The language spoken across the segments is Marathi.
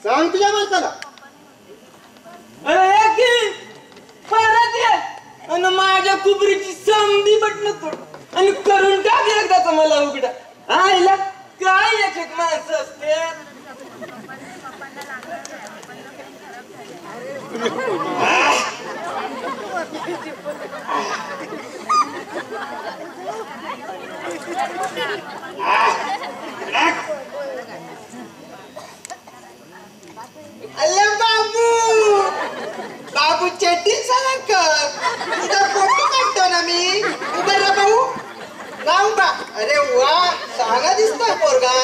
सांग तुझ्या मालकाला. अरे की परत ये आणि माझ्या कुबरीची समधी बटन तोड आणि करून टाक एकदाच मला उघडा. आईला काय एक एक माणसं असते. अरे बाबू बाबू चेटी सलकर तुझा फोटो काढतो ना मी. उभा रा भाऊ ना उभा. अरे वा चांगला दिसतोय पोरगा.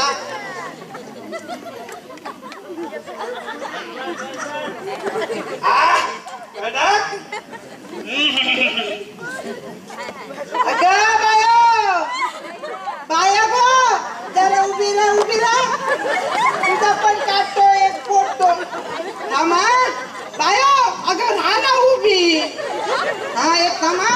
अगं बाया बाया गो जरा उभी राहा तुझा पण काढतो एक फोटो. थांबा बाया अगं राहा ना उभी. हा एक थांबा.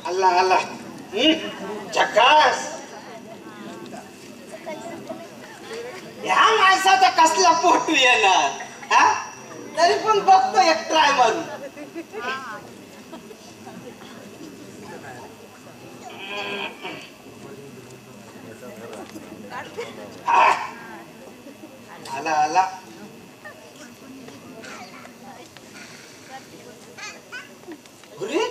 अल्ला अल्ला झकास. ह्या माणसाचा कसला फोटो येणार. हा तरी पण बघतो एक ट्राय मारून. आला आला. अरे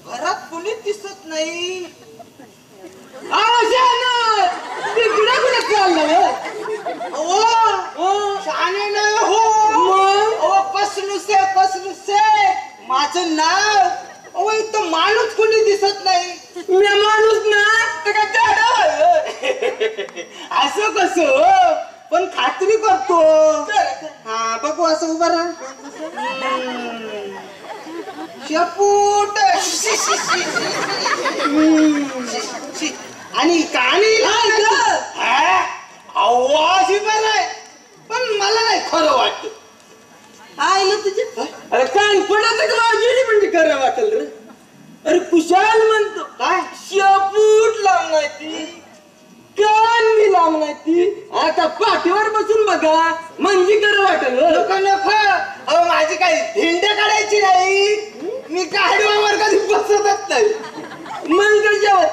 घरात कोणी दिसत नाही. तिकडे कुठे चाललं शाने नाही हो. कसनुसे माझं नाव. इथं माणूस कोणी दिसत नाही. मी माणूस ना असं कसं पण खात्री करतो. हा बघू असं उभं राहा. शेपूट आणि कानी आवाज बराय पण मला नाही खरं वाटत. आईला तुझे अरे कान पडायचं का माझी म्हणजे खरं वाटेल रे. अरे कुशाल म्हणतो काय शेपूट लांब नाही ती कान मी लांब नाही ती. आता पाठीवर बसून बघा म्हणजे खरं वाटेल. नको नको अहो माझी काही धिंड काढायची नाही. मी गाडीवर कधी बसतच नाही. मग कशावर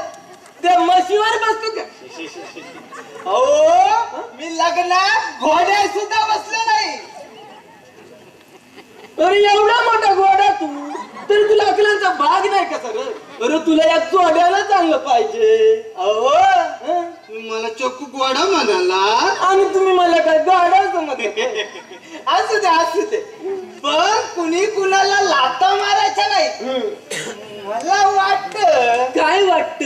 त्या म्हशीवर बसतो का. अहो मी लग्नात घोड्या सुद्धा बसलो नाही. अरे एवढा मोठा घोडा तू तरी तुला अकलांचा भाग नाही का सर. अरे तुला या चोड्याला चांगलं पाहिजे. अहो तुम्ही मला चक्कू घोडा म्हणाला आणि तुम्ही मला काय गाडा समज. असू दे पण कुणी कुणाला लाथा मारायच्या नाही. मला वाटत काय वाटत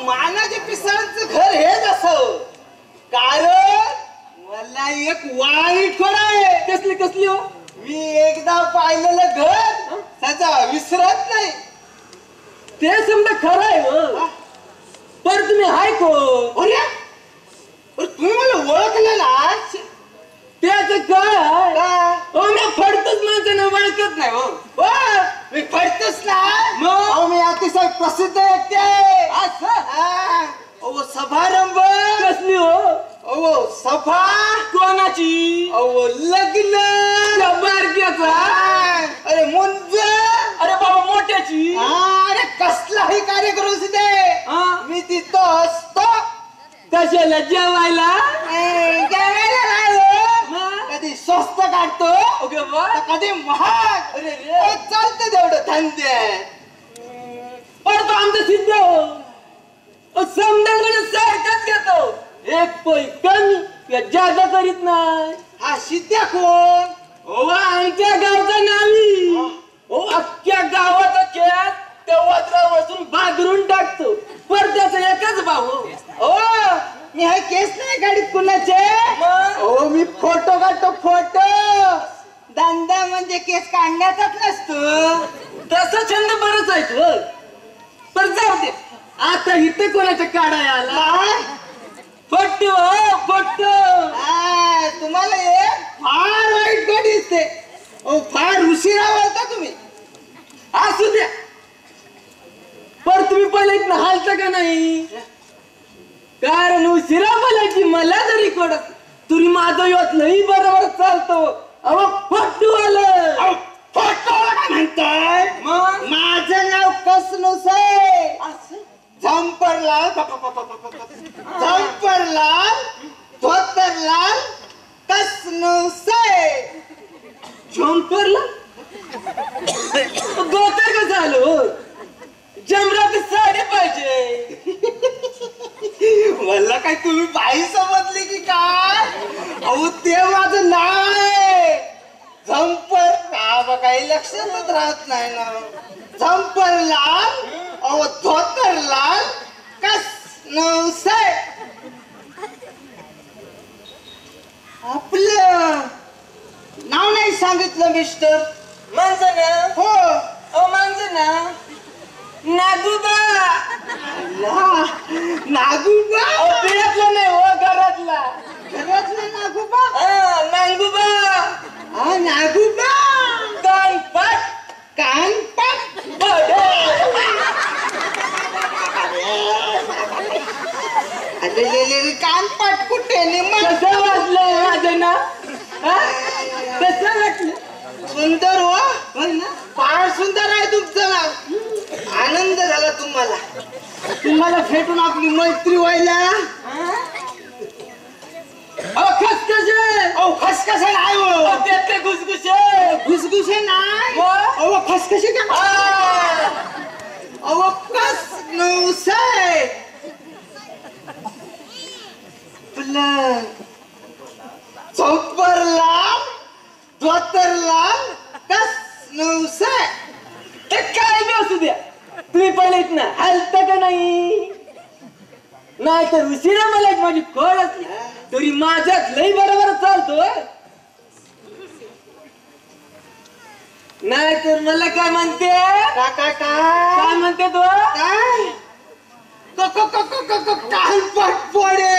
मानाच्या पिसाळांचं घर हेच असावं. कारण मला एक वाईट खोड आहे. कसली हो. मी एकदा पाहिलेलं घर त्याचा विसरत नाही. ते समजा खरं आहे पर तुम्ही हाय कोण. अरे तुम्ही मला ओळखलं ना. त्याच काय मी फडतच माणसाने ओळखत नाही हो. मी फडतच ना. मग मी अतिशय प्रसिद्ध व्यक्ती आहे. असं समारंभ कसली हो. अहो सभा कोणाची. अहो लग्न बारक्याचा. अरे मुंज. अरे बाबा मोठ्याची. अरे कसलाही कार्यक्रम असू दे मी तिथं असतो. कशाला जेवायला. जेवायला नाही कधी स्वस्त काढतो कधी महाग. अरे चालतं तेवढं धंदे. पडतो आमचं सिद्ध हो. समजा सारखंच घेतो. एक पै कमी जादा करीत नाही. हा शिद्या कोण. हो आमच्या गावचा नावी. हो अख्ख्या गावाचा खेळ त्या वज्रा बसून बाजरून टाकतो. पर त्याचा एकच भाऊ. हो मी हा केस नाही गाडीत कुणाचे. हो मी फोटो काढतो फोटो. धंदा म्हणजे केस काढण्याचाच नसतो. तसा छंद बरंच आहे तू. पर जाऊ दे आता इथं कोणाच्या काढाय आला. Photo photo. तुम्हाला एक फार वाईट गोष्ट दिसते. फार उशिरा बोलता तुम्ही. असू द्या पर तुम्ही पहिले इथं हालता का नाही कारण उशिरा बोलायची मला जरी कडत तुरी माझं योत नाही बरोबर चालतो अहो फट्टू आलं म्हणताय मग माझं नाव कसनुस आहे झंपरलाल झंपरलाल धोतरलाल कसनुस आहे झंपरला गोतर कसं आलो जमरात साडी पाहिजे मला काय तुम्ही बाई समजली की काय अहो ते माझं नाव आहे झंपर का काही लक्षातच राहत नाही ना झंपरलाल अहो धोतरलाल कसनुस आहे आपलं नाव नाही सांगितलं मिस्टर माणसं ना हो अहो माणसं ना नागूबा नागूबा पिढ्यातला नाही हो घरातला घरातला नागूबा नांगूबा हा नागूबा कानपट कानपट अरे कानपट कुठे कसं वाटलं माझं ना कसं वाटलं सुंदर हो ना फार सुंदर आहे तुमचं नाव आनंद झाला तुम्हाला भेटून आपली मैत्री व्हायला खसखसे नाही हो त्यातले घुसघुसे घुसघुसे नाही अहो खसखसे का अहो कसनुस आहे आपलं झंपरलाल धोतरलाल कसनुस आहे ते काय बी असू द्या तुम्ही पहिले इथनं हलता का नाही तर उशिरा मला माझी कळ असली तरी माझ्यात लई बरोबर चालतो नाही तर मला काय म्हणते काय म्हणते तो कानपट पडे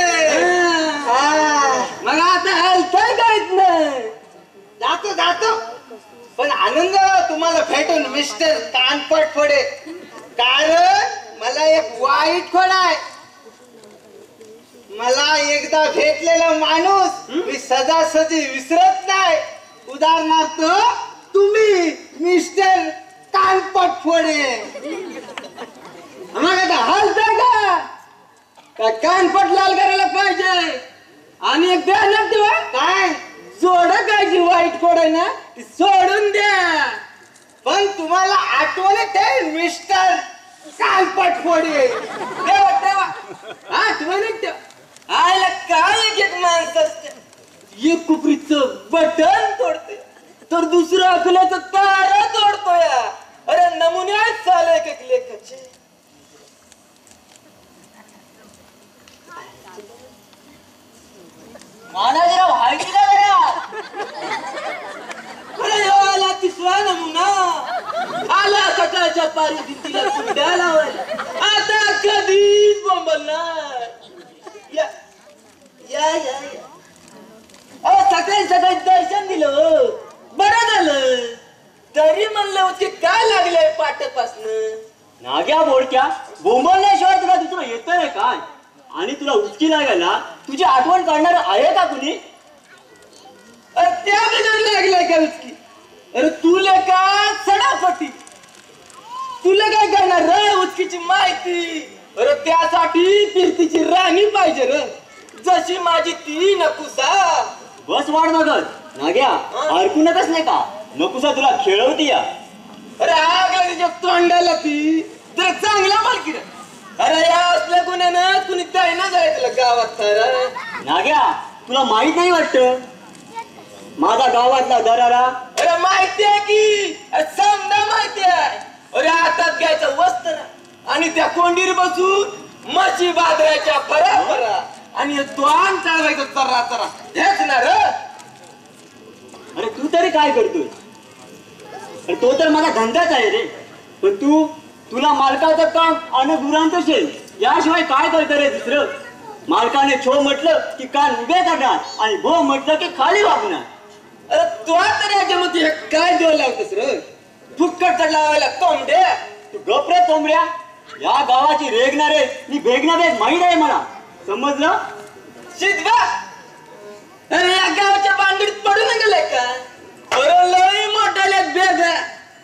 मग आता हलताय का इथनं जातो पण आनंद तुम्हाला भेटून मिस्टर कानपट फोडे कारण मला एक वाईट खोड आहे मला एकदा भेटलेला माणूस मी सजासजी विसरत नाही उदाहरणार्थ तुम्ही मिस्टर कानपट फोडे मग आता हलताय का कानपट लाल करायला पाहिजे आणि एक ध्यानात ठेवा काय सोडा काय जी वाईट खोड आहे ना ती सोडून द्या पण तुम्हाला आठवण येते मिस्टर कानपट फोडे तेव्हा तेव्हा आठवणीत ठेवा आयला काय एक माणसं असते एक कुपरीचं बटन तोडते तर दुसरं अकल्याचं तारा तोडतो या अरे नमुने आहेत चाले एक लेखाचे जरा व्हायची का अरे आला तिसरा नमुना आला सकाळच्या पारी भिंतीला कुंड्या लावायला आता कधीच बोंबलणार या या या सकाळी सकाळी दर्शन दिलं बरं झालं तरी म्हणलं होते काय लागलंय पाठपासनं नाग्या बोडक्या बोंबलल्याशिवाय तुला दुसरं येतंय काय आणि तुला उचकी लागायला तुझी आठवण काढणार आहे का कुणी त्या बदल लागलाय का उचकी अरे तुला का सडापट्टी तुला काय करणार र उचकीची माहिती अरे त्यासाठी फिरतीची राणी पाहिजे र जशी माझी ती नकुसा बस वाढ मगच नाग्या ऐकूनच नाही का नकुसा तुला खेळवती या अरे आग तिच्या तोंडाला ती तर चांगला मालकी अरे या असल्या गुन्ह्यानं कुणी काय ना जायचं गावात तर नाग्या तुला माहित नाही वाटत माझा गावातला दरारा अरे माहिती आहे की समजा माहिती आहे अरे हातात घ्यायचं वस्त्र आणि त्या कोंडीर बसून म्हशी बाजऱ्याच्या फरा फरा आणि तोंड चालवायचं चरा चरा हेच ना रे अरे तू तरी काय करतोय तो तर माझा धंदाच आहे रे पण तुला मालकाचं काम आणि गुरांचं शेल याशिवाय काय करतं रे दुसरं मालकाने छो म्हटलं की कान उभे करणार आणि भो म्हटलं की खाली वागणार अरे तो तर याच्यामध्ये काय देऊ लावतोस रे फुक्कट चढला व्हायला तोंडे. तू गप रे तोंबड्या. या गावाची रेगणारे मी भेगणारे माहीत आहे मला, समजलं? शिदवा अरे या गावाच्या बांधडीत पडून गेलाय का? अरे लई मोठाले बेग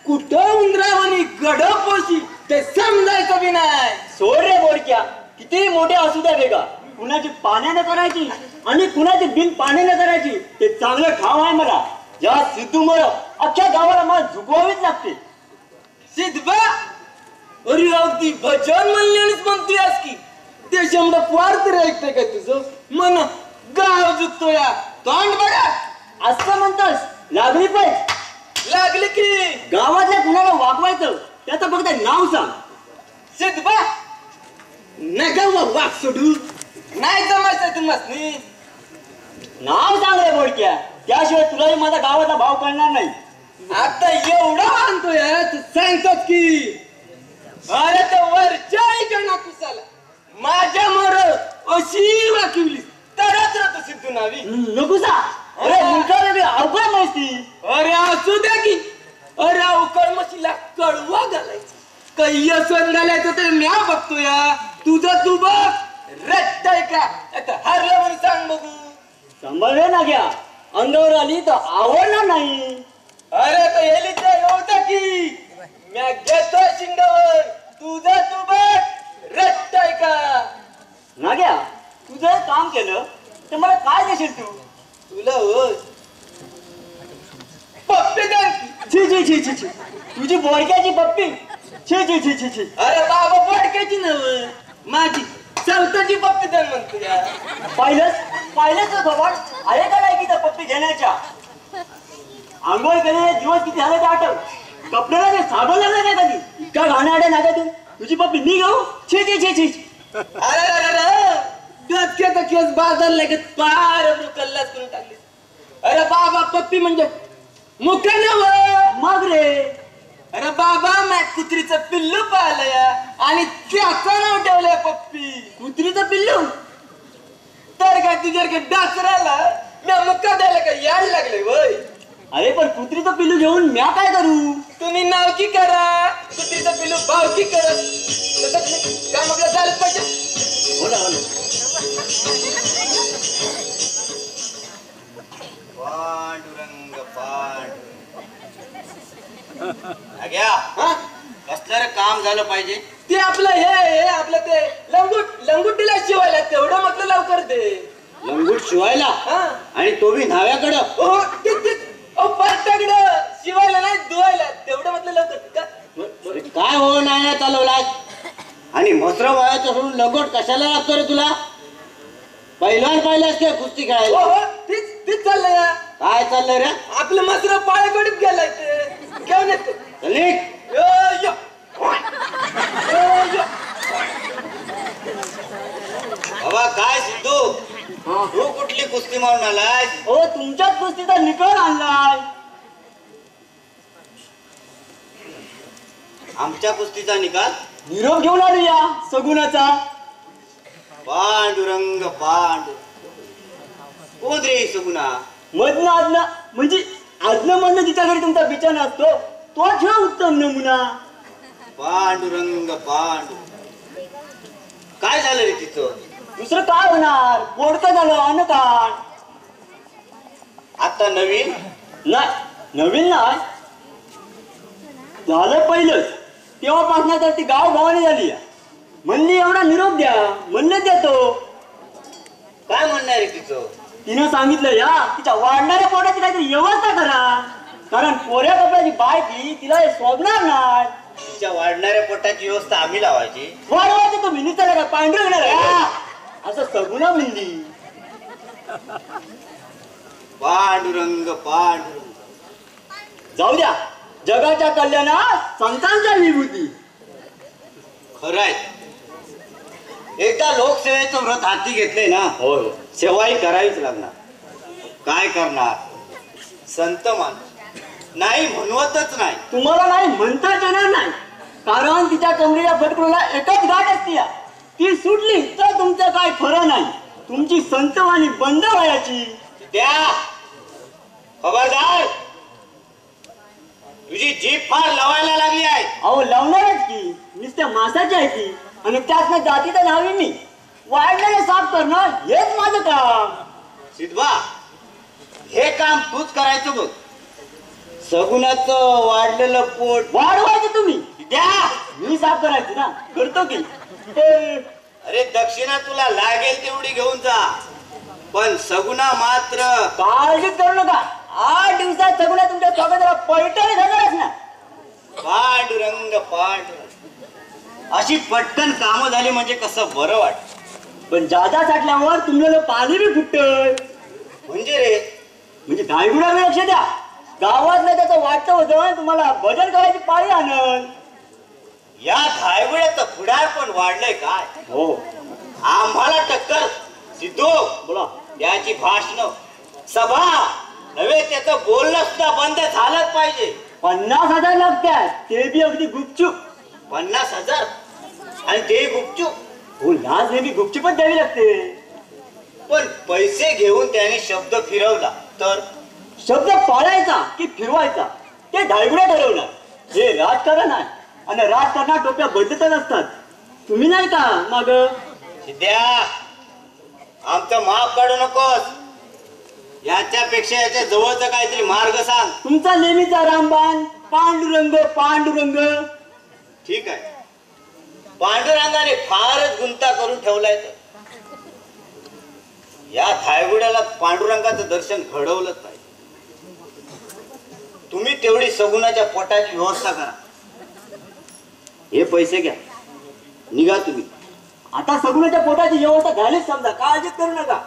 कुठं उंदरावानी गड पोशी ते समजायचं बी नाही. सोड रे बोडक्या, किती मोठे असू द्या बेगा, कुणाची पाण्याने करायची आणि कुणाची बिन पाण्याने करायची ते चांगलं ठाव आहे मला. या सिद्धूमुळे अख्ख्या गावाला मला झुकवावीच लागते. शिदवा अरे अगदी भजन म्हणल्यानेच म्हणतोयस की ते शब्द फार तरी ऐकतंय का तुझं मन गाव झुकतो या तोंड बघा. असं म्हणतोस लागली पाहिजे. लागले की गावातल्या कुणाला वागवायचं त्याचं फक्त नाव सांग. शिदवा नका वाघ सोडू नाही जमायचं तुम्हाला. नाव सांग रे बोडक्या, त्याशिवाय तुलाही माझा गावाचा भाव कळणार नाही. आता एवढा मानतोय तू सांगतोस की अरे तर वरच्या ऐकणा कुसाला माझ्या मोर अशी वाकिवली तरच राहतो सिद्धू नावी. नको सा. अरे मुलगा वेगळी अवघड नसती. अरे असू द्या की. अरे अवकळ मशीला कळवा घालायचं काही असं घालायचं तर म्या बघतो या तुझं तू बघ. रट्टाय का आता हरलं म्हणून सांग बघू. सांभाळले ना घ्या, अंगावर आली तर आवडणार नाही. अरे तर हेलीचा होता की म्या घेतो शिंगावर तुझं तू बघ. रट्टाय का ना घ्या, तू जर काम केलं तर मला काय देशील तू? तुला होय पप्पी द्या. छी छी छी छी छी, तुझी बोडक्याची पप्पी. छी छी छी छी छी. अरे बाबा बोडक्याची नव माझी चौथाची पप्पी द्या म्हणतो या. पाहिलंच बाबा आहे का नाही की त्या पप्पी घेण्याच्या? आंघोळ केलेले दिवस किती झाले ते आठव. कपड्याला ते साबण लागलं नाही कधी. इतका घाणाड्या नागा तू. तुझी पप्पी मी घेऊ? छी छी छी छी. अरे डोक्याचा केस बाजार लागत पार कल्लाच करून टाकले. अरे बाबा पप्पी म्हणजे मुका नव मग रे. अरे बाबा मी कुत्रीचं पिल्लू पाहिलंय आणि त्याचं नाव ठेवलंय पप्पी. कुत्रीचं पिल्लू? तर काय तुझ्या डाचराला मी मुक्का द्यायला काय याड लागले वय. अरे पण कुत्रीचं पिल्लू घेऊन म्या काय करू? तुम्ही नावकी करा कुत्रीचं पिल्लू भावकी करा काम आपलं झालंच पाहिजे. हो ना. पांडुरंग पांडुरंग अग्या कसलं रे काम झालं पाहिजे. ते आपलं हे आपलं ते लंगुटीला शिवायला तेवढं म्हटलं लवकर दे. लंगूट शिवायला आणि तो बी न्हाव्याकडं. परटाकडं शिवायला नाही धुवायला तेवढं म्हटलं लवकर का. काय हो नाही चालवला आणि मसरा वयाचं सोडून लंगोट कशाला लागतो रे तुला? पहिल्यान पाहिल्यास ते कुस्ती खेळायला. तीच चाललंय. काय चाललंय रे? आपलं मसरा पाळ्याकडीत गेलाय ते घेऊन येतो. बाबा काय सिद्धू तू कुठली कुस्ती मारून आलाय? हो तुमच्याच कुस्तीचा निकाल आणलाय. आमच्या कुस्तीचा निकाल? निरोप घेऊन आलो या सगुणाचा. पांडुरंग पांडुरंग कोण रे सगुणा? मधनं आदनं म्हणजे आदनं मधनं तिच्या घरी तुमचा बिचाना असतो तो ठेवा उत्तम नमुना. पांडुरंग पांडुरंग काय झालं रे तिचं? दुसरं काय होणार? पोडकं झालं अन्न काय. आता नवीन नाही नवीन नाही झालं पहिलंच. तेव्हापासून तर ती गाव गावाने झाली. म्हणली एवढा निरोप द्या म्हणलं देतो. काय म्हणणार रे तिचं? तिनं सांगितलं या तिच्या वाढणाऱ्या पोटाची काहीतरी व्यवस्था करा, कारण कोऱ्या कपड्याची बायकी तिला हे शोभणार नाही. तिच्या वाढणाऱ्या पोटाची व्यवस्था आम्ही लावायची. वाढवायचं तुम्ही निसर्ग का पांढरं येणार आहे असं सगुणा म्हणली. पांडुरंग पांडुरंग जाऊ द्या. जगाच्या कल्याणात संतांच्या विभूती. खरंय एकदा लोकसेवेचं व्रत हाती घेतले ना होय सेवाही करावीच लागणार. काय करणार? संत माणूस नाही म्हणवतच नाही. तुम्हाला नाही म्हणताच येणार नाही, कारण तिच्या कमरेच्या फटकुला एकच गाठ असते. ती सुटली तर तुमचं काय खरं नाही. तुमची संतवाणी बंद व्हायची. द्या खबरदार तुझी जीभ फार लवायला लागली आहे. अहो लावणारच की, नुसत्या मासाची आहे ती, आणि त्यातनं जातीचं नावी मी वाढलेलं साफ करणं हेच माझं काम. सिद्धबा, हे काम तूच करायचं बघ. सगुणाचं वाढलेलं पोट वाढवायचं तुम्ही, द्या. मी साफ करायचं ना, करतो की. अरे दक्षिणा तुला लागेल तेवढी घेऊन जा, पण सगुणा मात्र काळजीच करू नका. 8 दिवसात सगुणा तुमच्या स्वागताला पैठणी झाणारच ना. पांडुरंग पांडुरंग अशी पटकन कामं झाली म्हणजे कसं बरं वाटत. पण जादा साठल्यावर तुम्हाला पाणी बी फुटतंय. म्हणजे रे, म्हणजे धायगुडाकडे लक्ष द्या. गावातलं त्याचं वाटतं होतं तुम्हाला भजन करायची पाळी आणल. या धायगुड्याचं फुडार पण वाढलंय काय. हो, आम्हाला टक्कर सिद्धू. बोला. याची भाषण सभा नव्हे, त्याचं बोलणं सुद्धा बंद झालंच पाहिजे. 50,000 लागतात, ते बी अगदी गुपचूप. 50,000 आणि ते गुपचूप. हो, लाज नेहमी गुपचूपच द्यावी लागते. पण पैसे घेऊन त्याने शब्द फिरवला तर शब्द पाळायचा की फिरवायचा ते धायगुड्या ठरवणार. हे राजकारण आहे, आणि राजकारणात टोप्या बदलतच असतात. तुम्ही नाही का मग सिद्ध्या, आमचं माफ काढू नकोस. याच्यापेक्षा याच्या जवळचा काहीतरी मार्ग सांग. तुमचा नेहमीचा रामबाण पांडुरंग पांडुरंग. ठीक आहे, पांडुरंगाने फारच गुंता करून ठेवलाय. तर या धायगुड्याला पांडुरंगाचं दर्शन घडवलंच पाहिजे. तुम्ही तेवढी सगुणाच्या पोटाची व्यवस्था करा. हे पैसे घ्या, निघा तुम्ही. आता सगुणाच्या पोटाची व्यवस्था झालीच समजा, काळजीच करू नका.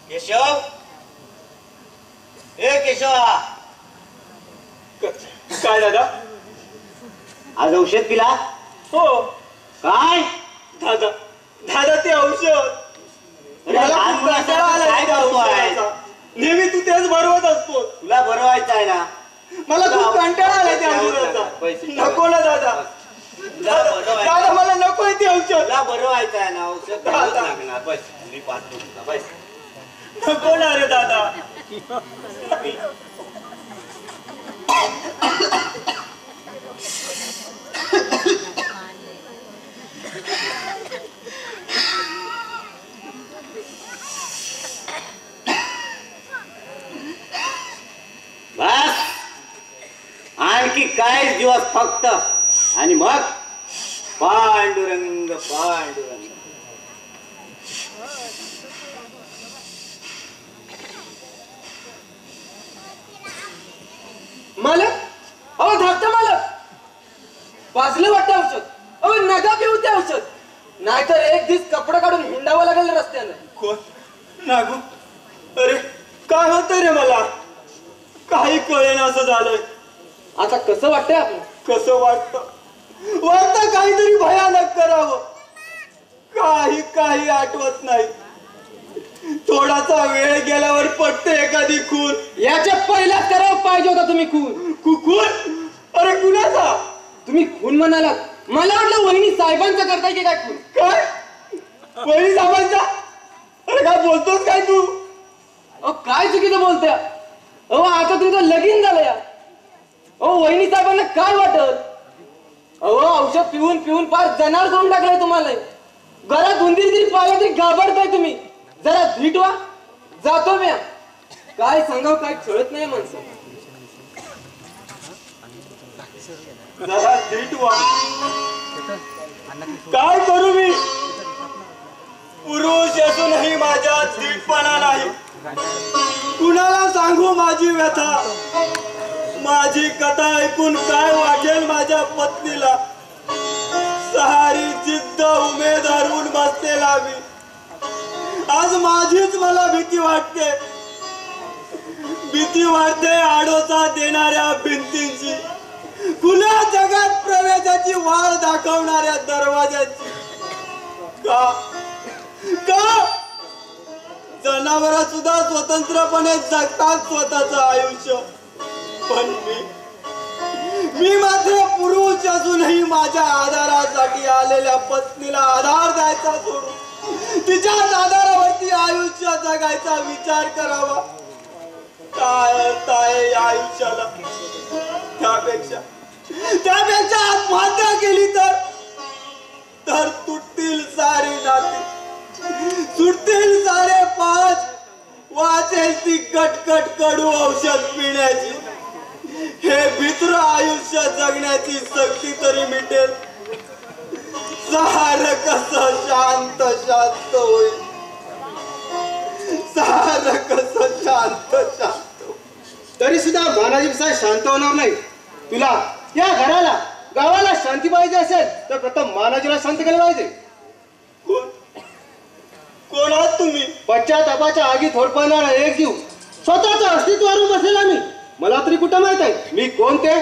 केशव, हे केशवा. काय दादा? आज औषध पिला? हो काय दादा, दादा ते औषध. अरे, मला लहान खूप मुलाचं कंटाळा आलाय काय त्या करतोय? औषधाचा. नेहमी तू तेच भरवत असतो. तुला बरं व्हायचं आहे ना. मला खूप कंटाळा आलाय त्या औषधाचा. नको ना दादा. दादा मला नकोय ते औषध. तुला बरं व्हायचं आहे ना. औषध घ्यावंच लागणार. बस मी पाहतो तुला. बस. नको ना रे दादा. बस आणखी काय दिवस फक्त, आणि मग पांडुरंग पांडुरंग. मालक, अहो धाकटा मालक, वाजलं वाटतं औषध. अहो नका पिऊ ते औषध, नाहीतर एक दिवस कपडा काढून हिंडावं लागेल रस्त्यानं. कोण नागू? अरे काय होतं रे, मला काही कळेन असं झालंय. आता कसं वाटतंय आपलं? कसं वाटतं काहीतरी भयानक करावं. काही आठवत नाही. थोडासा वेळ गेल्यावर पटते एखादी खून. याच्या पहिलाच करावं पाहिजे होता तुम्ही खून. खून? अरे कुणाचा? तुम्ही खून म्हणालात, मला वाटलं वहिनी साहेबांचा करताय की काय खून. काय वहिनी साहेबांचा? अरे काय बोलतोस काय तू? अहो काय चुकीचं बोलतोय. अहो आता तुमचं लगीन झालं या. अहो वहिनी साहेबांना काय वाटत? अहो औषध पिऊन पिऊन फार जनावर करून टाकलंय तुम्हाला. घरात उंदीर जरी पाहिलं तरी घाबरताय तुम्ही. जरा धीट व्हा. जातो मी. काय सांगाव काय कळत नाही माणसं. जरा धीट व्हा. काय करू मी? पुरुष असूनही माझ्यात धीटपणा नाही. कुणाला सांगू माझी व्यथा? माझी कथा ऐकून काय वाटेल माझ्या पत्नीला? सारी जिद्द उमेद हरवून बसलेला मी आज माझीच मला भीती वाटते. भीती वाटते आडोसा देणाऱ्या भिंतींची, खुल्या जगात प्रवेशाची वाट दाखवणाऱ्या दरवाजाची. का जनावर सुद्धा स्वतंत्रपणे जगतात स्वतःच आयुष्य, पण मी मात्र पुरुष असूनही माझ्या आधारासाठी आलेल्या पत्नीला आधार द्यायचा सोडून तिच्याच आधारावरती आयुष्य जगायचा विचार करावा. काय अर्थ आहे या आयुष्याला? त्यापेक्षा आत्महत्या केली तर तुटतील सारी नाती, सुटतील सारे पाच, वाचेल ती कटकट कडू औषध पिण्याची. हे भित्र आयुष्य जगण्याची सक्ती तरी मिटेल. सार कसं शांत शांत होईल, सार कसं शांत शांत. तरी सुद्धा मानाजी पिसा शांत होणार नाही. तुला या घराला गावाला शांती पाहिजे असेल तर प्रथम मानाजीला शांत केलं पाहिजे. कोण आहात तुम्ही? पश्चातापाच्या आगीत होरपळणारा एक जीव, स्वतःचं अस्तित्वावर बसलेला मी. मला तरी कुठं माहित आहे मी कोण ते?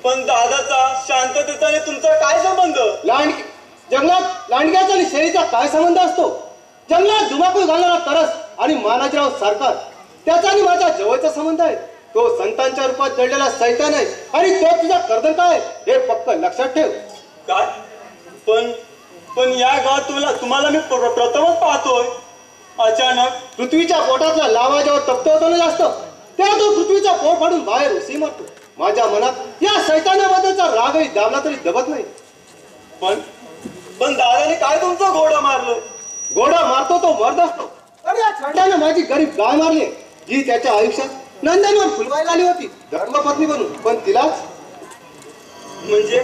पण दादाचा शांततेचा आणि तुमचा काय संबंध? जंगलात लांडग्याचा आणि शेळीचा काय संबंध असतो? जंगलात धुमाकूळ घालणारा तरस आणि मानाजीराव सरकार, त्याचा आणि माझ्या जवळचा संबंध आहे. तो संतांच्या रूपात जडलेला सैतान आहे आणि तो तुझा कर्दन काय हे पक्क लक्षात ठेव. काय? पण या गावात तुम्हाला मी प्रथमच पाहतोय. अचानक पृथ्वीच्या पोटातला लावा जेव्हा तप्त होतो ना जास्त, तेव्हा तो पृथ्वीचा पोट फाडून बाहेर उसी मारतो. माझ्या मनात या सैतानाबद्दलचा रागही दाबला तरी दबत नाही. पण दादाने काय तुमचं घोडा मारलं? घोडा मारतो तो मर्द असतो. पण या छंडाने माझी गरीब गाय मारली, जी त्याच्या आयुष्यात नंदनवर फुलवायला आली होती धर्मपत्नी बनून. पण तिलाच म्हणजे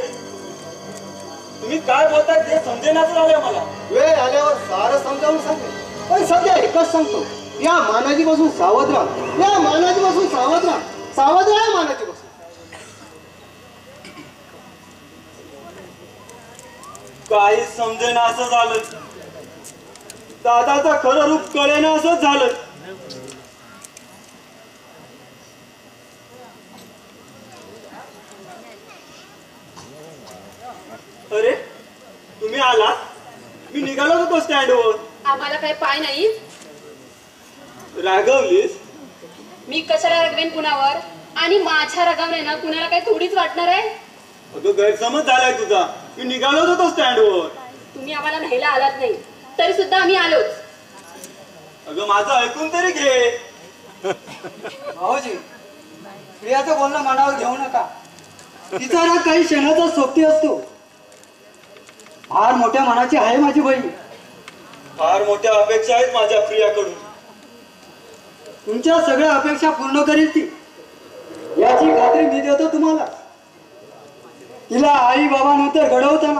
तुम्ही काय बोलताय ते समजेनाच झालं मला. वेळ आल्यावर सारं समजावून सांगेल, पण सध्या एकच सांगतो, या मानाजीपासून सावध राहा. या मानाजीपासून सावध राहा. सावध राहा मानाजीपासून. काही समजेना असं झालं. दादाचं खरं रूप कळेना असंच झालं. अरे तुम्ही आलात? मी निघालो होतो स्टँडवर. आम्हाला काही पाय नाही. रागवलीस? मी कशाला रागवेन कुणावर? आणि माझ्या रागावण्यानं कुणाला काही थोडीच वाटणार आहे? अगं गैरसमज झालाय तुझा. मी निघालो होतो स्टँडवर. तुम्ही आम्हाला न्यायला आलात नाही तरी सुद्धा आम्ही आलोच. अगं माझं ऐकून तरी घे. भाऊजी, प्रियाचं बोलणं मनावर घेऊ नका. तिचा राग काही क्षणाचा सोबती असतो. फार मोठ्या मनाची आहे माझी बहीण. फार मोठ्या अपेक्षा आहेत माझ्या प्रियाकडून. तुमच्या सगळ्या अपेक्षा पूर्ण करील ती, याची खात्री मी देतो तुम्हाला. तिला आई बाबानंतर घडवताना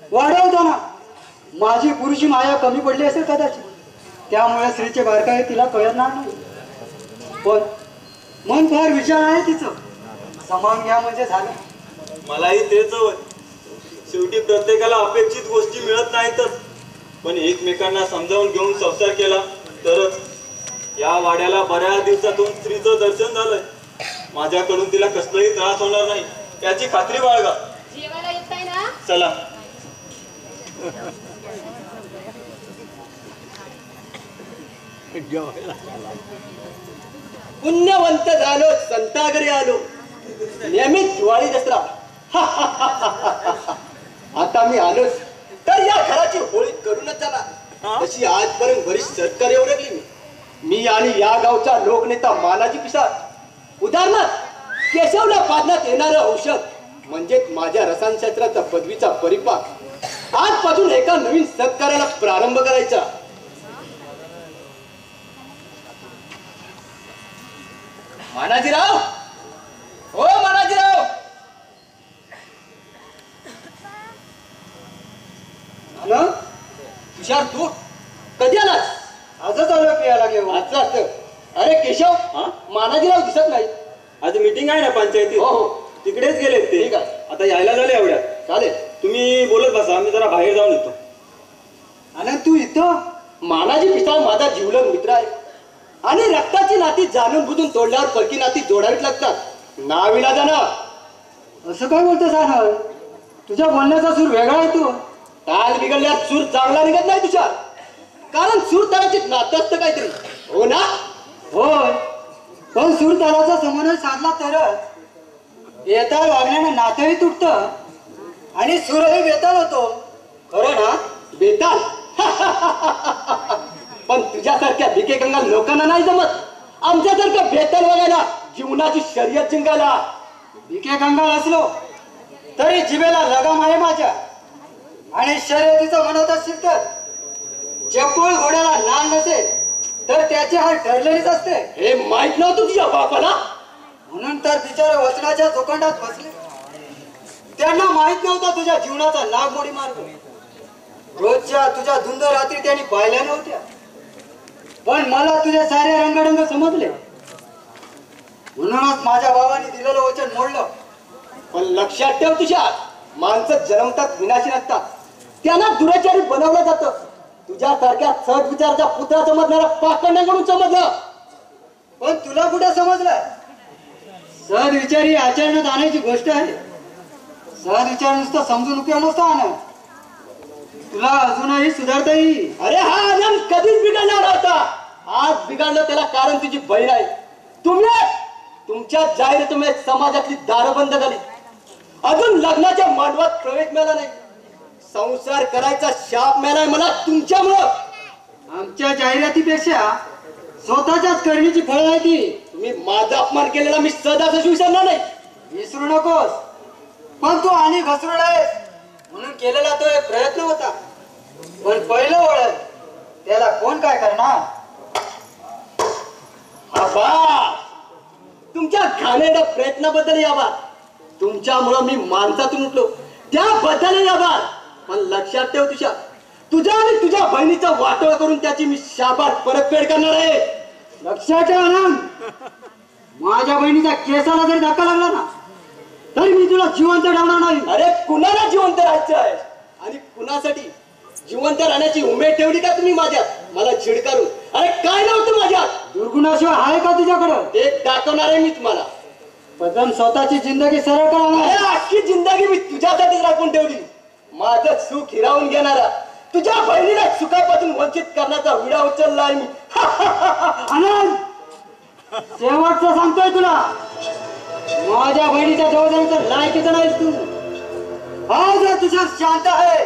वाढवताना माझी पुरुषी माया कमी पडली असेल कदाचित. त्यामुळे स्त्रीचे बारकाई तिला कळणार नाही. पण मन फार विचार आहे तिचं. सामावून घ्या म्हणजे झालं. मलाही तेच हवंय. शेवटी प्रत्येकाला अपेक्षित गोष्टी मिळत नाहीतच. पण एकमेकांना समजावून घेऊन संसार केला तरच. या वाड्याला बऱ्याच दिवसातून स्त्रीचं दर्शन झालंय. माझ्याकडून तिला कसलाही त्रास होणार नाही याची खात्री बाळगा. जेवायला येत आहे ना? चला. पुण्यवंत झालो, संतागरी आलो. नियमित दिवाळी दसरा. आता मी आलोच तर या घराची होळी करूनच जाणार. तशी आजपर्यंत बरीच सत्कार ओळखली मी आणि या गावचा लोकनेता मानाजी पिसाळ. उदाहरणार्थ केशवला पाजण्यात येणारं औषध म्हणजे माझ्या रसायनशास्त्राचा पदवीचा परिपाक आजपासून एका नवीन सत्काराला प्रारंभ करायचा. मानाजीराव, हो मानाजीराव. तुषार, तू कधी आलास? आजच आलो प्रियाला घेऊन. आजचं असतं. अरे केशव, मानाजीराव दिसत नाही. आज मीटिंग आहे ना पंचायतीत. हो, तिकडेच गेले ते. ठीक आहे. आता यायला झाले एवढ्या. चालेल. तुम्ही बोलत बसा, आम्ही जरा बाहेर जाऊन येतो. आणि तू इथं? मानाजी पिसाळ माझा जीवलग मित्र आहे आणि रक्ताची नाती जाणून बुजून तोडल्यावर परकी नाती जोडावीच लागतात. नाविलाजानं. असं काय बोलतोस आनंद? तुझ्या बोलण्याचा सूर वेगळा आहे. तू ताल बिघडल्यास सूर चांगला निघत नाही तुषार. कारण सूर तालाची नातं असतं काहीतरी, हो ना? होय, पण सूर तालाचा समन्वय साधला तरच बेताल वागण्यानं नातंही तुटतं आणि सूरही बेताल होतो. खरं ना बेताल. पण तुझ्यासारख्या भिके कंगाल लोकांना नाही जमत आमच्यासारखं बेताल बघायला, जीवनाची शर्यत जिंकायला. भिके कंगाल असलो तरी जिभेला लगाम आहे माझ्या. आणि शर्यतीचं म्हणत असतील तर जपूळ घोड्याला नाल नसेल तर त्याची हार ठरलेलीच असते. हे माहित नव्हतं तुझ्या बापाला. म्हणून तर बिचारे वचनाच्या जोखंडात बसले. त्यांना माहित नव्हता तुझ्या जीवनाचा नागमोडी मार्ग. रोजच्या तुझ्या धुंद रात्री त्यांनी पाहिल्या नव्हत्या, पण मला तुझे सारे रंगढंग समजले. म्हणूनच माझ्या बाबांनी दिलेलं वचन मोडलं. पण लक्षात ठेव तुझ्या, माणसं जन्मतात विनाशी नसतात, त्यांना दुराचारी बनवलं जातं. तुझ्यासारख्या सद विचाराच्या पुत्रा समजणारा पाखंडाकडून समजलं. पण तुला कुठे समजलं? सहज विचारी आचरणात आणायची गोष्ट आहे. सहज विचार नुसतं समजून उपयोग नसतो आणत. तुला अजूनही सुधारता येईल. अरे हा आनंद कधीच बिघडणार होता. आज बिघडलं त्याला कारण तुझी बहीण आहे. तुमच्या जाहिरातीमुळे समाजातली दारं बंद झाली. अजून लग्नाच्या मांडवात प्रवेश मिळाला नाही. संसार करायचा शाप मिळालाय मला तुमच्यामुळं. आमच्या जाहिरातीपेक्षा स्वतःच्याच करणीची फळ आहे ती. तुम्ही माझा अपमान केलेला मी सदाच विसरणार नाही. विसरू नकोस. पण तू आणि घसरुड आहेस म्हणून केलेला तो एक प्रयत्न होता. पण पहिलं ओळख त्याला कोण काय करणार? आभार तुमच्या घाणेरड्या प्रयत्नाबद्दल आभार. तुमच्यामुळं मी माणसातून उठलो त्याबद्दल आभार. पण लक्षात ठेव तुझ्या आणि तुझ्या बहिणीचं वाटोळ करून त्याची मी शाबास परतफेड करणार आहे. लक्षात ठेव आनंद, माझ्या बहिणीचा केसाला जरी धक्का लागला ना तरी मी तुला जिवंत ठेवणार नाही. अरे कुणाला जिवंत राहायचं आहे आणि कुणासाठी जिवंत राहण्याची उमेद ठेवली का तुम्ही माझ्यात? मला छिडकारून अरे काय नव्हतं माझ्यात? दुर्गुणाशिवाय आहे का तुझ्याकडं? ते दाखवणार आहे मी तुम्हाला. प्रथम स्वतःची जिंदगी सरळ करणार. अख्खी जिंदगी मी तुझ्यासाठीच राखून ठेवली. माझं सुख हिरावून घेणारा तुझ्या बहिणीला सुखापासून वंचित करण्याचा विडा उचललाय मी. आनंद, शेवटचं सांगतोय तुला, माझ्या बहिणीच्या जवळ जाण्याचं लायकीचं नाहीस तू. आज तुझ्या शांत आहे,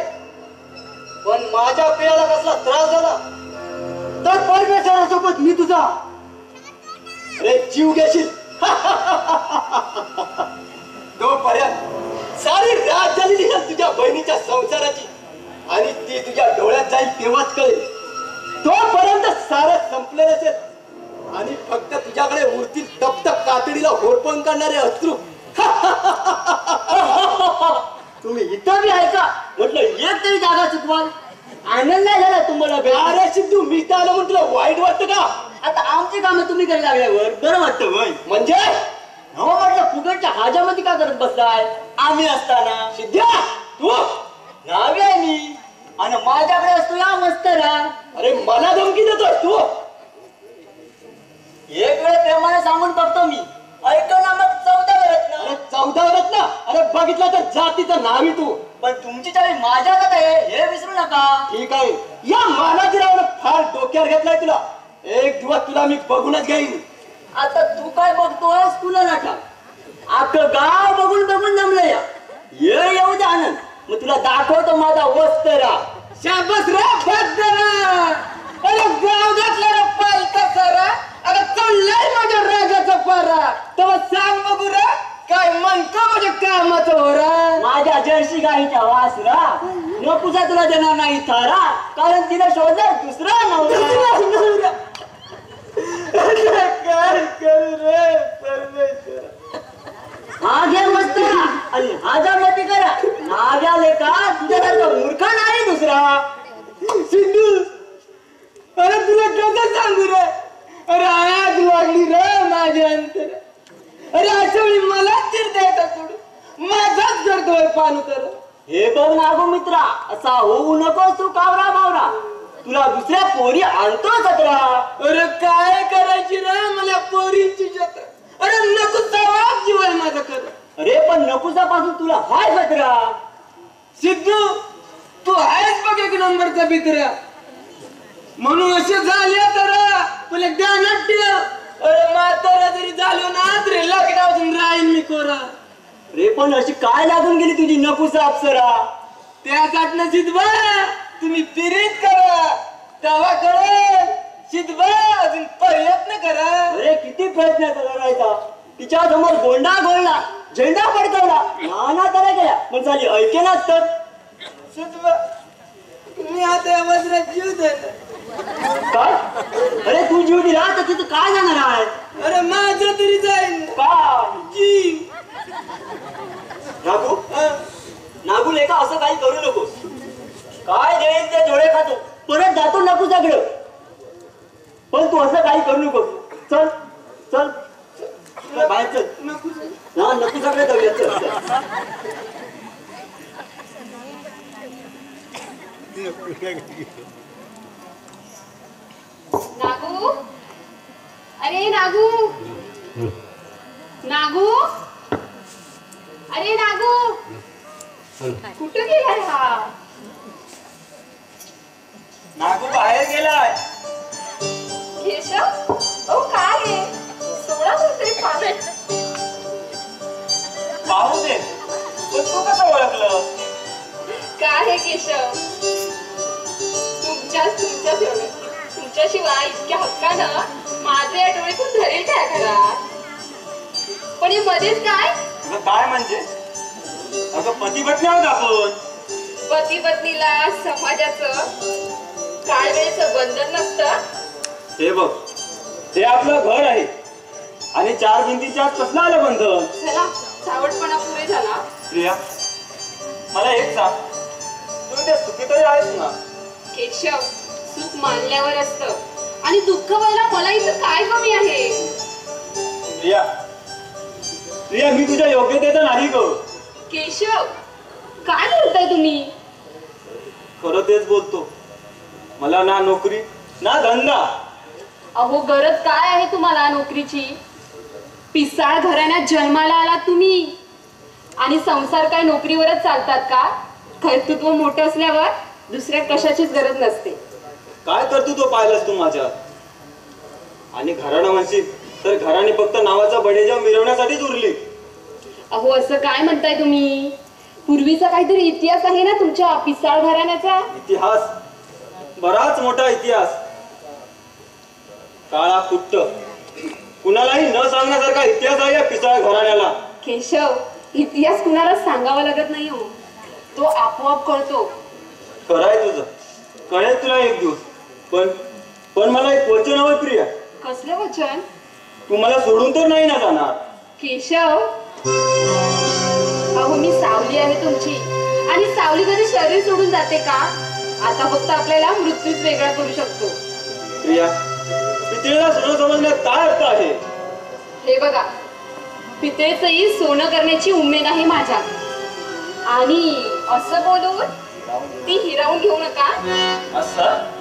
पण माझ्या पियाला कसला त्रास झाला तर परमेश्वरासोबत मी तुझा अरे जीव घेशील. तोपर्यंत सारी रात झालेली आहे तुझ्या बहिणीच्या संसाराची आणि ती तुझ्या डोळ्यात जाईल तेव्हाच कळेल. तोपर्यंत सारं संपलेलं असेल आणि फक्त तुझ्याकडे उरतील तप्त कातडीला होरपण करणारे अश्रू. तुम्ही इथं बी आहे का? म्हटलं एक तरी जागा चुकवाल. आनंद नाही झाला तुम्हाला? अरे सिद्धू मी तर आलो म्हणून तुला वाईट वाटतं का? आता आमची कामं तुम्ही करायला लागल्यावर बरं वाटतं वय. म्हणजे हो म्हटलं फुकटच्या हाजामध्ये का करत बसलाय? आम्ही असताना सिद्ध्या तू नावी आहे मी आणि माझ्याकडे असतो या मस्तरा. अरे मला धमकी देतोय तू? एक वेळ प्रेमाने सांगून बघतो मी. ऐकलं ना मग 14 रत्न. अरे 14 रत्न? अरे बघितलं तर जातीचं नावी तू. पण तुमची चावी माझ्या हातात आहे हे विसरू नका. ठीक आहे, या मानाजीरावनं फार डोक्यावर घेतलाय तुला. एक दिवस तुला मी बघूनच घेईन. आता तू काय बघतोस? तुला नाटा आपलं गाव बघून बघून जमलं या. येऊ दे आनंद, मग तुला दाखवतो माझा वस्त्रा. शाबास रे बदरा. अरे गाव घातला रे पालका सारा. अरे चढलाय माझ्या रागाचा पारा. तेव्हा सांग बघू रे काय म्हणतो माझ्या कामाचं होरा. माझ्या जर्सी गाईच्या वासरा नकुसा तुला देणार नाही थारा, कारण तिने शोधलं दुसरा नवरा. काय करू रे परमेश्वर. हा घे वस्त्रा आणि हा जा मती करा. नाव्याले का तुझ्यासारखा मूर्ख नाही दुसरा. सिद्धू, अरे तुला कसं सांगू रे. अरे आग लागली रे माझ्या अंतर. अरे अशा वेळी मला चिर द्यायचा सोडून माझाच करतोय पान उतर. हे बघ नागो मित्रा, असा होऊ नको तू कावरा बावरा. तुला दुसऱ्या पोरी आणतो सतरा. अरे काय करायची रे मला पोरींची जत्रा. अरे नको सवाब जीव आहे माझं खरं. अरे पण नकुसापासून तुला हाय सतरा. सिद्धू, तू आहेस बघ एक नंबरचा मित्र. म्हणून असे झाले तर तुला ध्यानात ठेव. अरे म्हातारा जरी झालो ना तरी लग्नापासून राहीन मी कोरा. रे पण अशी काय लागून गेली तुझी नकुसा अप्सरा? त्यासाठी सिद्धबा तुम्ही पिरीत करा, तेव्हा कळेल. सिद्धबा अजून प्रयत्न करा. अरे किती प्रयत्न करायचा, तिच्या समोर गोंडा गोळला, झेंडा फडकवला, नाना तऱ्हा केल्या, पण झाली ऐकेनाच तर. सिद्धबा मी आता या वज्रात जीव देणार. काय? अरे तू जीव दिला तर तिथं काय जाणार आहे? अरे माझं तरी जाईल काय? जीव. नागू नागू लेका असं काही करू नकोस. काय देईल ते डोळे खातो, परत जातो नकुसाकडे. पण तू असं काही करू नकोस. चल चल चल बाहेर चल. नकुसाकडे जाऊया. चल चल. नागू, अरे नागू, नागू, अरे नागू, कुठं गेलाय हा? नागू बाहेर गेलाय. केशव, ओ काय आहे? सोडा तरी पाहत. पाहू दे, पण तू कसं ओळखलं? काय आहे केशव, तुमच्या डोळे, तुमच्याशिवाय इतक्या हक्कानं माझे डोळे खूप धरेल काय करा. पण हे मध्येच काय? तुझं काय म्हणजे? अगं पती पत्नी आहोत आपण. पती पत्नीला समाजाचं काळवेळेचं बंधन नसतं. हे बघ, हे आपलं घर आहे आणि चार भिंतीच्या कसलं आलं बंधन? चला, सावटपणा पुरे झाला. प्रिया, मला एक सांग, तू त्या सुखी तरी आहेस ना? केशव, सुख मानल्यावर असतं आणि दुःख व्हायला मला इथं काय कमी आहे? प्रिया, प्रिया मी तुझ्या योग्यतेचं नाही ग. केशव, काय बोलताय तुम्ही? खरं तेच बोलतो. मला ना नोकरी ना धंदा. अहो, गरज काय आहे तुम्हाला नोकरीची? पिसाळ घराण्यात जन्माला आला तुम्ही आणि संसार काय नोकरीवरच चालतात का? कर्तृत्व मोठं असल्यावर दुसऱ्या कशाचीच गरज नसते. काय करतो तो पाहिलास तू माझ्यात? आणि घराणं म्हणशील तर घराने फक्त नावाचा बडेजाव मिरवण्यासाठीच उरली. अहो, असं काय म्हणताय तुम्ही? पूर्वीचा काहीतरी इतिहास आहे ना तुमच्या पिसाळ घराण्याचा? इतिहास, बराच मोठा इतिहास. काळा कुट्ट, कुणालाही न सांगण्यासारखा इतिहास आहे या पिसाळ घराण्याला. केशव, इतिहास कुणाला सांगावा लागत नाही हो, तो आपोआप कळतो. खरंय तुझं, कळेल तुला एक दिवस. पण मला एक वचन हवं प्रिया. कसलं वचन? तू मला सोडून तर नाही ना जाणार? केशव, अहो मी सावली आहे तुमची आणि सावली कधी शरीर सोडून जाते का? आता फक्त आपल्याला मृत्यूच वेगळा करू शकतो. प्रिया, पितळेला सोनं समजण्यात काय अर्थ आहे? हे बघा, पितळेचंही सोनं करण्याची उमेद आहे माझ्यात आणि असं बोलून ती हिरावून घेऊ नका. असं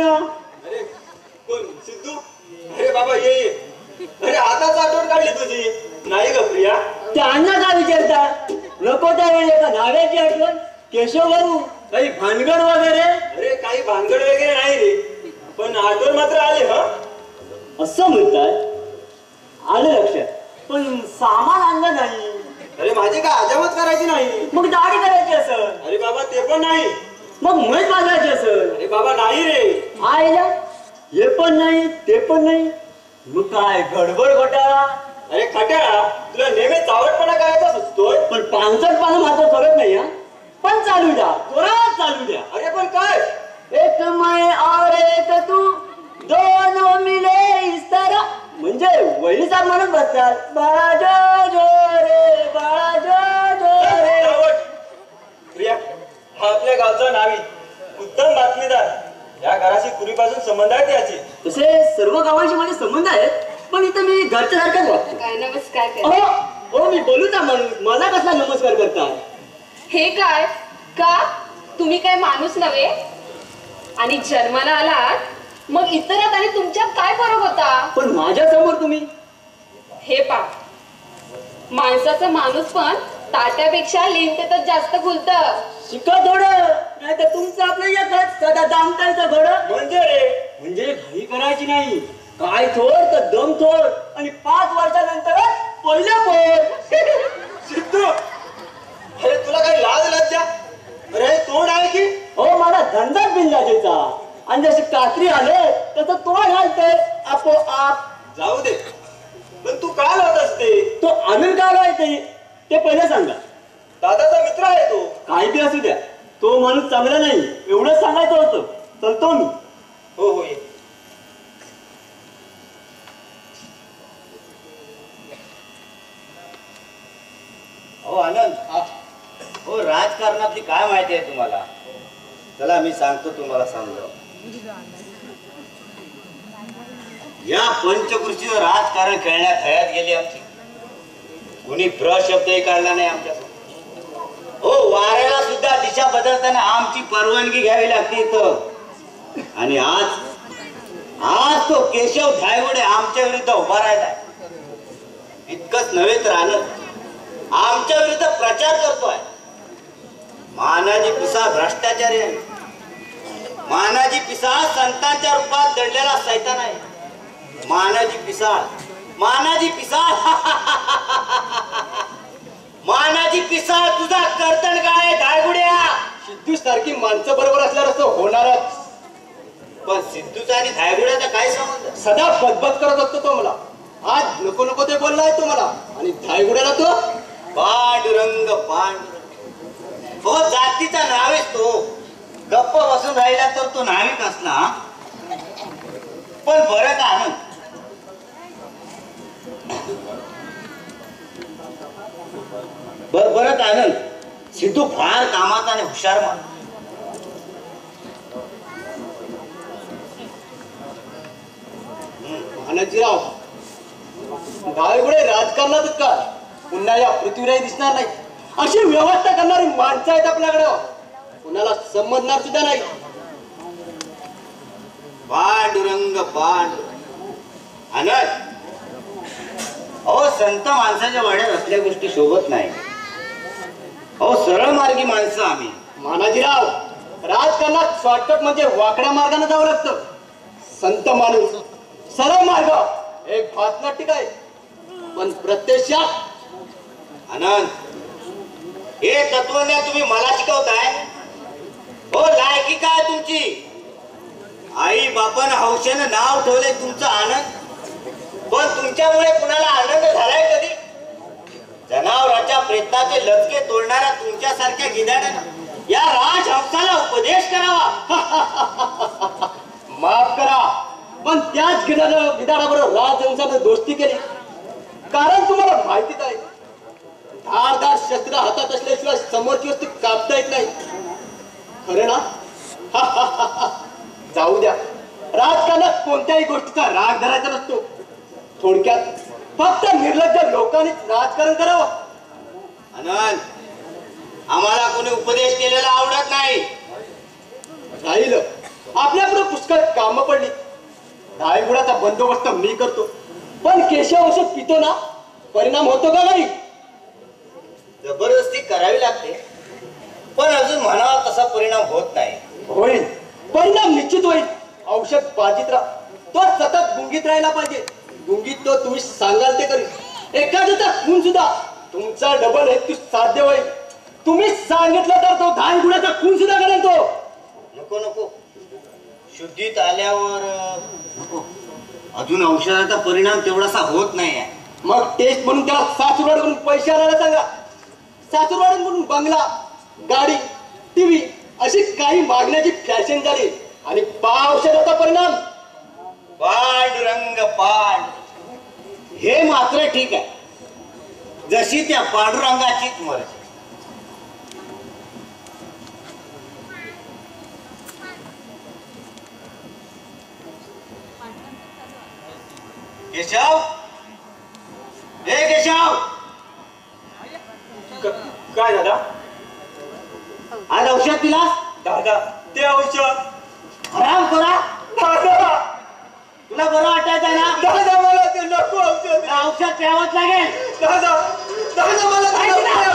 ना. अरे कोण सिद्धू? अरे बाबा ये ये. अरे आताच आठवण काढली तुझी. नाही ग प्रिया? त्यांना का विचारता? नको त्यावेळी एका नाव्याची आठवण केशव भाऊ काही भानगड वगैरे. अरे काही भानगड वगैरे नाही रे, पण आठवण मात्र आली. हा असं म्हणताय? आलं लक्षात, पण सामान आणलं नाही. अरे माझी काय अजामत करायची नाही. मग दाढी करायची असेल. अरे बाबा ते पण नाही. मग म्हैस बांधायची असेल. अरे बाबा नाही रे. आईला हे पण नाही ते पण नाही. मग काय गडबड घोटाळा. अरे खट्याळा, तुला नेहमी चावटपणा करायचा सुचतोय. पण 65 मात्र करत नाही. हा पण चालू द्या, जोरात चालू द्या. अरे पण काय? एक मैं और एक तू दोनों मिले इस तरह. म्हणजे वहिनी साहेब म्हणून बसतात, बाळा जो जो रे, बाळा जो जो रे. चावट. प्रिया, हा आपल्या गावचा नावी उत्तम बातमीदार. या घराशी पूर्वीपासून संबंध आहेत याची. तसे सर्व गावांशी माझे संबंध आहेत, पण इथं मी घरच्या सारखाच वागतो. काय नमस्कार कर. हो मी बोलूचा माणूस, मला कसला नमस्कार करताय? हे काय का तुम्ही काय माणूस नव्हे? आणि जन्माला आलात मग इतरात आणि तुमच्यात काय फरक होता? पण माझ्या समोर तुम्ही. हे पा, माणसाचं माणूस पण ताट्यापेक्षा लिंतेतच जास्त खुलत. शिका थोडं, नाही तर तुमचं आपलं एकच सदा दामटायचं घोडं. म्हणजे रे, म्हणजे घाई करायची नाही. काय थोड तर दम थोड, आणि 5 वर्षानंतर पहिलं पोट. सिद्धू, अरे तुला काही लाज लज्जा? अरे हे तोंड आहे की? हो मला धंदाच बिनलाजेचा. आणि जशी कात्री आले तसं तोंड घालतंय आपोआप. जाऊ दे, पण तू काय लावत असते? तो आनंद का व्हायचे ते पहिलं सांगा. दादाचा मित्र आहे तो. काय बी असू द्या, तो माणूस चांगला नाही एवढंच सांगायचं होतं. चलतो मी. हो हो ये. हो आनंद, हो राजकारणातली काय माहिती आहे तुम्हाला? चला मी सांगतो तुम्हाला. समजाव. या पंचकृषीचं राजकारण खेळण्यात हयात गेली आमची. कुणी शब्दही काढला नाही आमच्या. हो वाऱ्याला सुद्धा दिशा बदलताना आमची परवानगी घ्यावी लागते इथं. आणि आज तो केशव धायगुडे आमच्या विरुद्ध उभा राहिला. इतकंच नव्हे तर आनंद आमच्या विरुद्ध प्रचार करतोय. मानाजी पिसा भ्रष्टाचारी आहे. मानाजी पिसा संतांच्या रूपात दडलेला सैतान आहे. मानाजी पिसाळ, मानाजी पिसाळ, मानाजी पिसाळ तुझा कर्तन काय धायगुड्या? सिद्धू सारखी माणसं बरोबर असल्यावर असं होणारच. पण सिद्धूचा आणि धायगुड्याचा काय संबंध? सदा बदबद करत असतो तो मला. आज नको नको ते बोललाय तो मला. आणि धायगुड्याला तो पांडुरंग पांडुरंग. हो जातीचा नावेच तो. गप्प बसून राहिला तर तो नाविक असला. पण बरं का आनंद, बरं का आनंद, सिद्धू फार कामाचा आणि हुशार माणूस. मानाजीराव, धायगुडे राजकारणातच का पुन्हा या पृथ्वीराही दिसणार नाही. अशी व्यवस्था करणारी माणसं आहेत आपल्याकडे. कुणाला समजणार सुद्धा नाही. पांडुरंग पांडुरंग. आनंद, अहो संत माणसाच्या वाड्यात असल्या गोष्टी शोभत नाही. अहो सरळ मार्गी माणसं आम्ही. मानाजीराव, राजकारणात शॉर्टकट म्हणजे वाकड्या मार्गाने जावं लागतं. संत माणूस सरळ मार्ग एक भातनाट्य आहे. पण प्रत्यक्षात आनंद, हे तत्वज्ञान तुम्ही मला शिकवताय? हो लायकी काय तुमची? आई बापानं हौशेनं नाव ठेवले तुमचं आनंद. पण तुमच्यामुळे कुणाला आनंद झालाय कधी? जनावराच्या प्रयत्नाचे लचके तोडणाऱ्या तुमच्यासारख्या गिधाड्यानं या राजहंसाला उपदेश करावा. माफ करा, पण त्याच गिधाडाबरोबर राजहंसानं दोस्ती केली. कारण तुम्हाला माहितीच आहे, धारदार शस्त्र हातात असल्याशिवाय समोरची वस्तू कापता येत नाही. खरे ना? जाऊ द्या, राजकारणात कोणत्याही गोष्टीचा राग धरायचा नसतो. थोडक्यात फक्त निर्लज्ज लोकांनीच राजकारण करावं. आनंद, आम्हाला कोणी उपदेश केलेला आवडत नाही. राहिलं आपल्या पुढे पुष्कळ कामं पडली. डाळीगुळाचा बंदोबस्त मी करतो, पण केशव औषध पितो ना, परिणाम होतो का नाही? जबरदस्ती करावी लागते, पण अजून म्हणावा तसा परिणाम होत नाही. होईल, परिणाम निश्चित होईल. औषध बाजीत राहा, तो सतत गुंगीत राहायला पाहिजे. गुंगीत तो तुम्ही सांगाल ते करेल. एखाद्याचा खून सुद्धा तुमचा डबल हेतू साध्य होईल. तुम्ही सांगितलं तर तो 10 गुणाचा खून सुद्धा करेल तो. नको नको, शुद्धीत आल्यावर नको. अजून औषधाचा परिणाम तेवढासा होत नाही आहे. मग टेस्ट म्हणून त्याला सासूरवाडीकडून पैसे आणायला सांगा. सासूरवाडीकडून बंगला, गाडी, टीव्ही अशी काही मागण्याची फॅशन झाली आणि औषधाचा परिणाम पांडुरंग पांड, हे मात्र ठीक आहे. जशी त्या पांडुरंगाचीच मर्जी. केशव, हे केशव, काय दादा? आज औषध पिलास? दादा ते औषध आराम करा. दादा तुला बरं वाटायचं ना? दादा मला ते नको औषध. औषध प्यावंच लागेल. दादा दादा मला ते नको.